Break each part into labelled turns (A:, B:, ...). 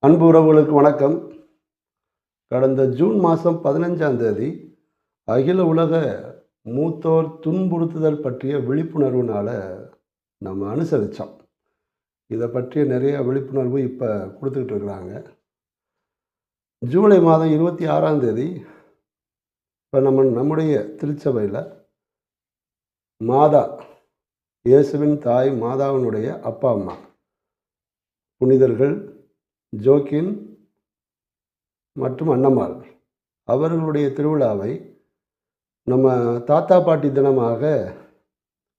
A: அன்பு உறவுகளுக்கு வணக்கம். கடந்த ஜூன் மாதம் 15ஆம் தேதி அகில உலக மூத்தோர் துன்புறுத்துதல் பற்றிய விழிப்புணர்வுனால் நம்ம அனுசரித்தோம். இதை பற்றிய நிறைய விழிப்புணர்வு இப்போ கொடுத்துக்கிட்டு இருக்கிறாங்க. ஜூலை மாதம் 26ஆம் தேதி இப்போ நம்முடைய திருச்சபையில் மாதா, இயேசுவின் தாய் மாதாவினுடைய அப்பா அம்மா புனிதர்கள் ஜோக்கின் மற்றும் அன்னம்மாள் அவர்களுடைய திருவிழாவை நம்ம தாத்தா பாட்டி தினமாக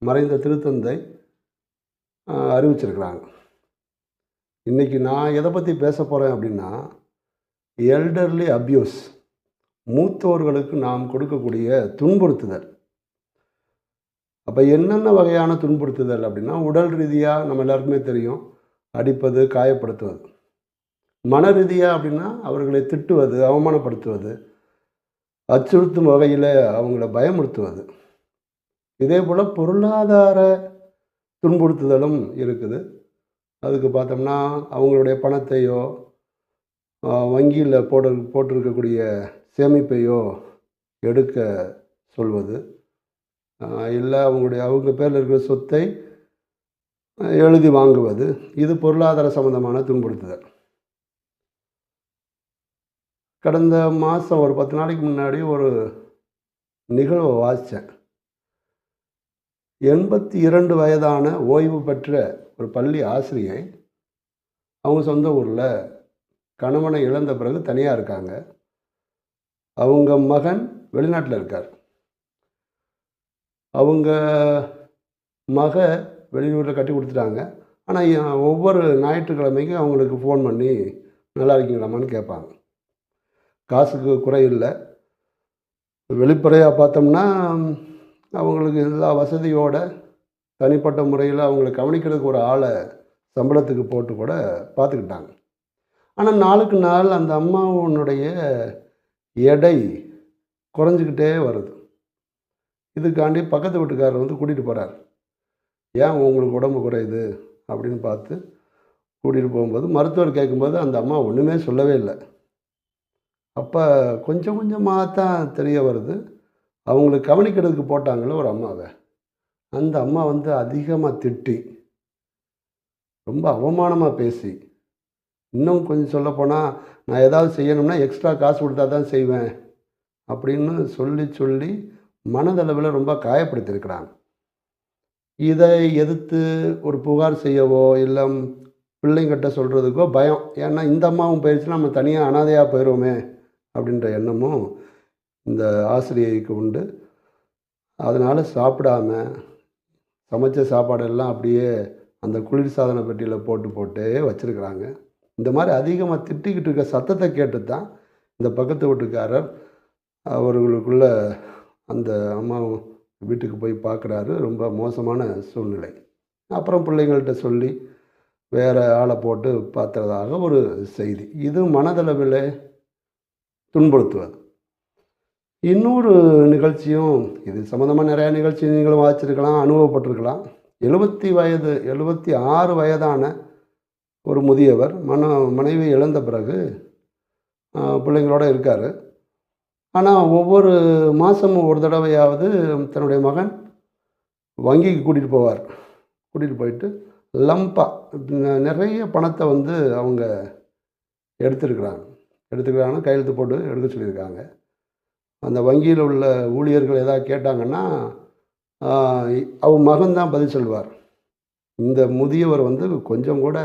A: மறைந்த திருத்தந்தை அறிவிச்சிருக்கிறாங்க. இன்றைக்கி நான் எதை பற்றி பேச போகிறேன் அப்படின்னா, எல்டர்லி அப்யூஸ், மூத்தோர்களுக்கு நாம் கொடுக்கக்கூடிய துன்புறுத்துதல். அப்போ என்னென்ன வகையான துன்புறுத்துதல் அப்படின்னா, உடல் ரீதியாக நம்ம எல்லாருக்குமே தெரியும், அடிப்பது, காயப்படுத்துவது. மன ரீதியாக அப்படின்னா அவர்களை திட்டுவது, அவமானப்படுத்துவது, அச்சுறுத்தும் வகையில் அவங்கள பயமுறுத்துவது. இதே போல் பொருளாதார துன்புறுத்துதலும் இருக்குது. அதுக்கு பார்த்தோம்னா அவங்களுடைய பணத்தையோ வங்கியில் போட்டிருக்கக்கூடிய சேமிப்பையோ எடுக்க சொல்வது, இல்லை அவங்க பேரில் இருக்கிற சொத்தை எழுதி வாங்குவது. இது பொருளாதார சம்பந்தமான துன்புறுத்துதல். கடந்த மாதம் ஒரு 10 நாளைக்கு முன்னாடி ஒரு நிகழ்வை வாசித்தேன். 82 வயதான ஓய்வு பெற்ற ஒரு பள்ளி ஆசிரியை அவங்க சொந்த ஊரில் கணவனை இழந்த பிறகு தனியாக இருக்காங்க. அவங்க மகன் வெளிநாட்டில் இருக்கார். அவங்க மக வெளியூரில் கட்டி கொடுத்துட்டாங்க. ஆனால் ஒவ்வொரு ஞாயிற்றுக்கிழமைக்கும் அவங்களுக்கு ஃபோன் பண்ணி நல்லா இருக்கீங்களாமான்னு கேட்பாங்க. காசுக்கு குறை இல்லை. வெளிப்படையாக பார்த்தோம்னா அவங்களுக்கு எல்லா வசதியோடு தனிப்பட்ட முறையில் அவங்களை கவனிக்கிறதுக்கு ஒரு ஆளை சம்பளத்துக்கு போட்டு கூட பார்த்துக்கிட்டாங்க. ஆனால் நாளுக்கு நாள் அந்த அம்மாவனுடைய எடை குறைஞ்சிக்கிட்டே வருது. இதுக்காண்டி பக்கத்து வீட்டுக்காரர் கூட்டிகிட்டு போகிறார். ஏன் உங்களுக்கு உடம்பு குறையுது அப்படின்னு பார்த்து கூட்டிகிட்டு போகும்போது மருத்துவர் கேட்கும்போது அந்த அம்மா ஒன்றுமே சொல்லவே இல்லை. அப்போ கொஞ்சம் கொஞ்சமாக தான் தெரிய வருது, அவங்களுக்கு கவனிக்கிறதுக்கு போட்டாங்களே ஒரு அம்மாவை, அந்த அம்மா அதிகமாக திட்டி, ரொம்ப அவமானமாக பேசி, இன்னும் கொஞ்சம் சொல்லப்போனால் நான் ஏதாவது செய்யணும்னா எக்ஸ்ட்ரா காசு கொடுத்தா தான் செய்வேன் அப்படின்னு சொல்லி சொல்லி மனதளவில் ரொம்ப காயப்படுத்தியிருக்கிறாங்க. இதை எதிர்த்து ஒரு புகார் செய்யவோ இல்லை பிள்ளைங்கிட்ட சொல்கிறதுக்கோ பயம். ஏன்னா இந்த அம்மாவும் போயிடுச்சுன்னா நம்ம தனியாக அனாதையாக போயிடுவோமே அப்படின்ற எண்ணமும் இந்த ஆசிரியைக்கு உண்டு. அதனால் சாப்பிடாம சமைச்ச சாப்பாடெல்லாம் அப்படியே அந்த குளிர்சாதன பெட்டியில் போட்டே வச்சுருக்கிறாங்க. இந்த மாதிரி அதிகமாக திட்டிக்கிட்டு இருக்க சத்தத்தை கேட்டு தான் இந்த பக்கத்து வீட்டுக்காரர் அவர்களுக்குள்ள அந்த அம்மா வீட்டுக்கு போய் பார்க்குறாரு. ரொம்ப மோசமான சூழ்நிலை. அப்புறம் பிள்ளைங்கள்ட்ட சொல்லி வேறு ஆளை போட்டு பார்த்துறதாக ஒரு செய்தி. இது மனதளவில் துன்புறுத்துவது. இன்னொரு நிகழ்ச்சியும் இது சம்மந்தமாக நிறையா நிகழ்ச்சி நீங்களும் வாசிச்சிருக்கலாம், அனுபவப்பட்டிருக்கலாம். 76 வயதான ஒரு முதியவர் மனைவி இழந்த பிறகு பிள்ளைங்களோடு இருக்கார். ஆனால் ஒவ்வொரு மாதமும் ஒரு தடவையாவது தன்னுடைய மகன் வங்கிக்கு கூட்டிகிட்டு போவார். கூட்டிகிட்டு போயிட்டு லம்பாக நிறைய பணத்தை அவங்க எடுத்துக்கிறாங்கன்னா கையெழுத்து போட்டு எடுக்க சொல்லியிருக்காங்க. அந்த வங்கியில் உள்ள ஊழியர்கள் ஏதாவது கேட்டாங்கன்னா அவங்க மகன்தான் பதில் சொல்வார். இந்த முதியவர் கொஞ்சம் கூட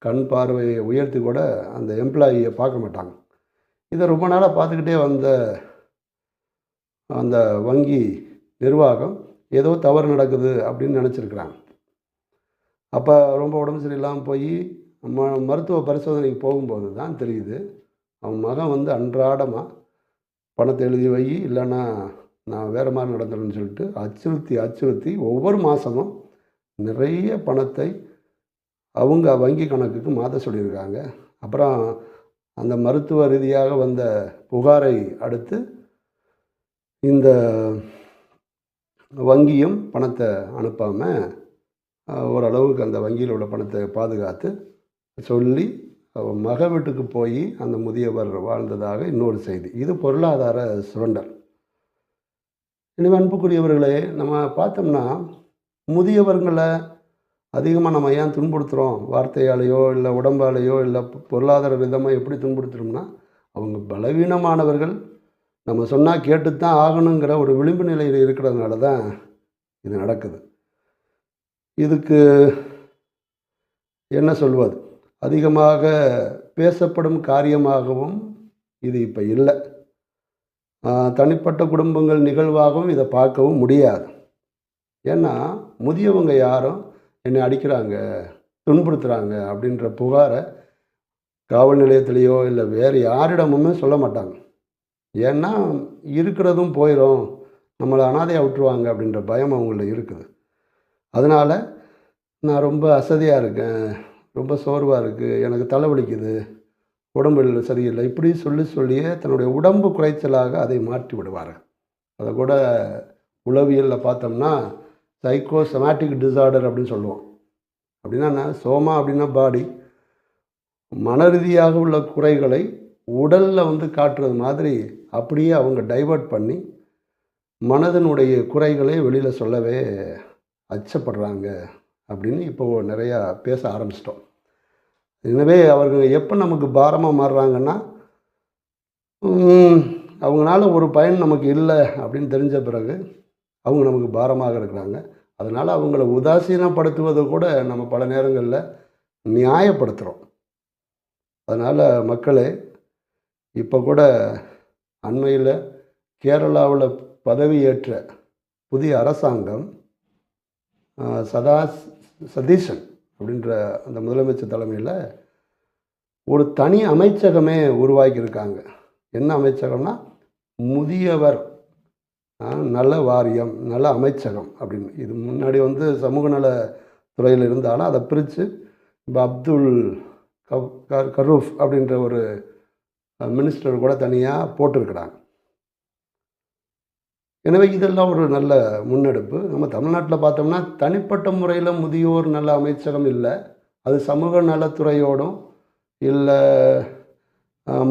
A: கண் பார்வையை உயர்த்தி கூட அந்த எம்ப்ளாயியை பார்க்க மாட்டாங்க. இதை ரொம்ப நாளாக பார்த்துக்கிட்டே வந்த அந்த வங்கி நிர்வாகம் ஏதோ தவறு நடக்குது அப்படின்னு நினச்சிருக்கிறாங்க. அப்போ ரொம்ப உடம்பு சரியில்லாமல் போய் மருத்துவ பரிசோதனைக்கு போகும்போது தான் தெரியுது, அவன் மகன் அன்றாடமாக பணத்தை எழுதி வை, இல்லைன்னா நான் வேறு மாதிரி நடந்துடுன்னு சொல்லிட்டு அச்சுறுத்தி ஒவ்வொரு மாதமும் நிறைய பணத்தை அவங்க வங்கி கணக்குக்கு மாற்ற சொல்லியிருக்காங்க. அப்புறம் அந்த மருத்துவ ரீதியாக வந்த புகாரை அடுத்து இந்த வங்கியும் பணத்தை அனுப்பாமல் ஓரளவுக்கு அந்த வங்கியில் உள்ள பணத்தை பாதுகாத்து சொல்லி மக வீட்டுக்கு போய் அந்த முதியவர் வாழ்ந்ததாக இன்னொரு செய்தி. இது பொருளாதார சுரண்டல். எனவே அன்புக்குரியவர்களே, நம்ம பார்த்தோம்னா முதியவர்களை அதிகமாக நம்ம ஏன் துன்புறுத்துகிறோம்? வார்த்தையாலேயோ இல்லை உடம்பாலேயோ இல்லை பொருளாதார விதமாக எப்படி துன்புறுத்துகிறோம்னா, அவங்க பலவீனமானவர்கள், நம்ம சொன்னால் கேட்டுத்தான் ஆகணுங்கிற ஒரு விளிம்பு நிலையில் இருக்கிறதுனால தான் இது நடக்குது. இதுக்கு என்ன சொல்வது? அதிகமாக பேசப்படும் காரியமாகவும் இது இப்போ இல்லை. தனிப்பட்ட குடும்பங்கள் நிகழ்வாகவும் இதை பார்க்கவும் முடியாது. ஏன்னா முதியவங்க யாரும் என்னை அடிக்கிறாங்க, துன்புறுத்துகிறாங்க அப்படின்ற புகாரை காவல் நிலையத்திலேயோ இல்லை வேறு யாரிடமுமே சொல்ல மாட்டாங்க. ஏன்னா இருக்கிறதும் போயிடும், நம்மளை அனாதையாக விட்டுருவாங்க அப்படின்ற பயம் அவங்கள இருக்குது. அதனால் நான் ரொம்ப அசதியாக இருக்கேன், ரொம்ப சோர்வாக இருக்குது, எனக்கு தலைவலிக்குது, உடம்பு சரியில்லை, இப்படி சொல்லியே தன்னுடைய உடம்பு குறைச்சலாக அதை மாற்றி விடுவார்கள். அதை கூட உளவியலில் பார்த்தோம்னா சைக்கோசொமேட்டிக் டிசார்டர் அப்படின்னு சொல்லுவோம். அப்படின்னா என்ன? சோமா அப்படின்னா பாடி, மன ரீதியாக உள்ள குறைகளை உடலில் காட்டுறது மாதிரி அப்படியே அவங்க டைவர்ட் பண்ணி மனதனுடைய குறைகளை வெளியில் சொல்லவே அச்சப்படுறாங்க அப்படின்னு இப்போது நிறையா பேச ஆரம்பிச்சிட்டோம். எனவே அவர்கள் எப்போ நமக்கு பாரமாக மாறுறாங்கன்னா, அவங்களால ஒரு பயன் நமக்கு இல்லை அப்படின்னு தெரிஞ்ச பிறகு அவங்க நமக்கு பாரமாக இருக்கிறாங்க. அதனால் அவங்கள உதாசீனப்படுத்துவதை கூட நம்ம பல நேரங்களில் நியாயப்படுத்துகிறோம். அதனால் மக்களே, இப்போ கூட அண்மையில் கேரளாவில் பதவியேற்ற புதிய அரசாங்கம் சதீஷன் அப்படின்ற அந்த முதலமைச்சர் தலைமையில் ஒரு தனி அமைச்சகமே உருவாக்கியிருக்காங்க. என்ன அமைச்சகம்னா முதியவர் நல வாரியம், நல அமைச்சகம் அப்படின்னு. இது முன்னாடி சமூக நல துறையில் இருந்தாலும் அதை பிரித்து இப்போ அப்துல் கரூஃப் அப்படின்ற ஒரு மினிஸ்டர் கூட தனியாக போட்டிருக்கிறாங்க. எனவே இதெல்லாம் ஒரு நல்ல முன்னெடுப்பு. நம்ம தமிழ்நாட்டில் பார்த்தோம்னா தனிப்பட்ட முறையில் முதியோர் நல அமைச்சகம் இல்லை, அது சமூக நலத்துறையோடும் இல்லை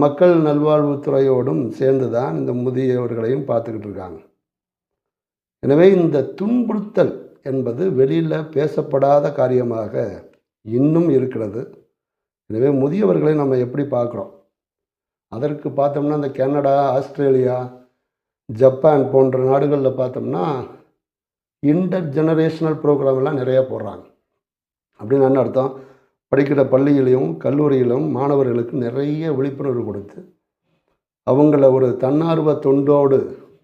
A: மக்கள் நல்வாழ்வுத்துறையோடும் சேர்ந்து தான் இந்த முதியவர்களையும் பார்த்துக்கிட்டு இருக்காங்க. எனவே இந்த துன்புறுத்தல் என்பது வெளியில் பேசப்படாத காரியமாக இன்னும் இருக்கிறது. எனவே முதியவர்களை நம்ம எப்படி பார்க்குறோம்? அதற்கு பார்த்தோம்னா இந்த கனடா, ஆஸ்திரேலியா, ஜப்பான் போன்ற நாடுகளில் பார்த்தோம்னா இன்டர் ஜெனரேஷனல் ப்ரோக்ராம்லாம் நிறையா போடுறாங்க. அப்படின்னு என்ன அர்த்தம்? படிக்கிற பள்ளியிலையும் கல்லூரியிலும் மாணவர்களுக்கு நிறைய விழிப்புணர்வு கொடுத்து அவங்கள ஒரு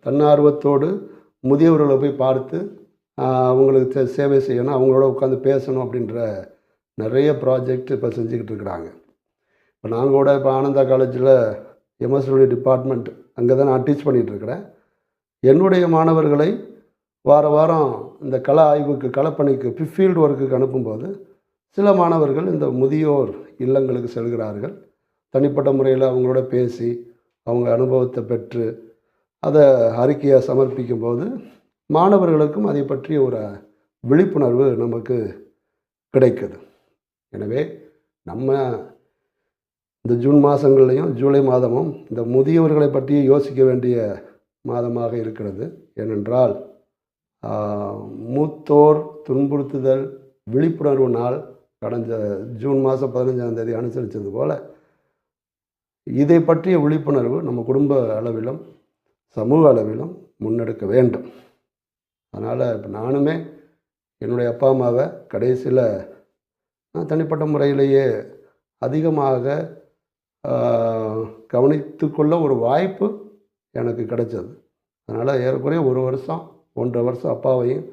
A: தன்னார்வத்தோடு முதியவர்களை போய் பார்த்து அவங்களுக்கு சேவை செய்யணும், அவங்களோட உட்காந்து பேசணும் அப்படின்ற நிறைய ப்ராஜெக்ட் இப்போ செஞ்சுக்கிட்டு இருக்கிறாங்க. இப்போ நாங்கள் கூட இப்போ ஆனந்தா காலேஜில் எம்எஸ்டபிள்யூ டிபார்ட்மெண்ட் அங்கே தான் நான் டீச் பண்ணிகிட்ருக்கிறேன். என்னுடைய மாணவர்களை வாரம் இந்த களப்பணிக்கு ஃபீல்டு ஒர்க்குக்கு அனுப்பும்போது சில மாணவர்கள் இந்த முதியோர் இல்லங்களுக்கு செல்கிறார்கள். தனிப்பட்ட முறையில் அவங்களோட பேசி அவங்க அனுபவத்தை பெற்று அதை அறிக்கையாக சமர்ப்பிக்கும்போது மாணவர்களுக்கும் அதை பற்றிய ஒரு விழிப்புணர்வு நமக்கு கிடைக்குது. எனவே நம்ம இந்த ஜூன் மாதங்கள்லையும் ஜூலை மாதமும் இந்த முதியவர்களை பற்றி யோசிக்க வேண்டிய மாதமாக இருக்கிறது. ஏனென்றால் மூத்தோர் துன்புறுத்துதல் விழிப்புணர்வு நாள் கடந்த ஜூன் மாதம் 15ஆம் தேதி அனுசரித்தது போல் இதை பற்றிய விழிப்புணர்வு நம்ம குடும்ப அளவிலும் சமூக அளவிலும் முன்னெடுக்க வேண்டும். அதனால் இப்போ நானுமே என்னுடைய அப்பா அம்மாவை கடைசியில் தனிப்பட்ட முறையிலேயே அதிகமாக கவனித்து கொள்ள ஒரு வாய்ப்பு எனக்கு கிடைச்சது. அதனால் ஏறக்குறைய 1.5 வருஷம் அப்பாவையும்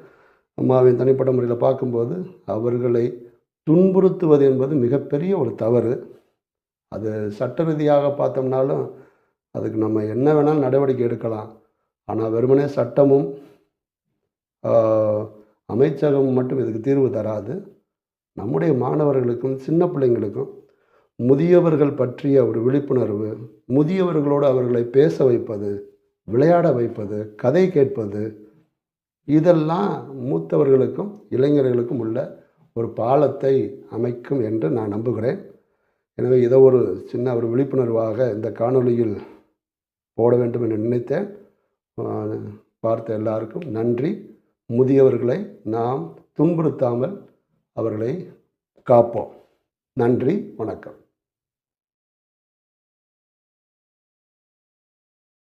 A: அம்மாவையும் தனிப்பட்ட முறையில் பார்க்கும்போது அவர்களை துன்புறுத்துவது என்பது மிகப்பெரிய ஒரு தவறு. அது சட்ட ரீதியாக பார்த்தோம்னாலும் அதுக்கு நம்ம என்ன வேணாலும் நடவடிக்கை எடுக்கலாம். ஆனால் வெறுமனே சட்டமும் அமைச்சகமும் மட்டும் இதுக்கு தீர்வு தராது. நம்முடைய மாணவர்களுக்கும் சின்ன பிள்ளைங்களுக்கும் முதியவர்கள் பற்றிய ஒரு விழிப்புணர்வு, முதியவர்களோடு அவர்களை பேச வைப்பது, விளையாட வைப்பது, கதை கேட்பது, இதெல்லாம் மூத்தவர்களுக்கும் இளைஞர்களுக்கும் உள்ள ஒரு பாலத்தை அமைக்கும் என்று நான் நம்புகிறேன். எனவே இதை ஒரு சின்ன ஒரு விழிப்புணர்வாக இந்த காணொளியில் போட வேண்டும் என்று நினைத்தேன். பார்த்த எல்லாருக்கும் நன்றி. முதியவர்களை நாம் துன்புறுத்தாமல் அவர்களை காப்போம். நன்றி, வணக்கம்.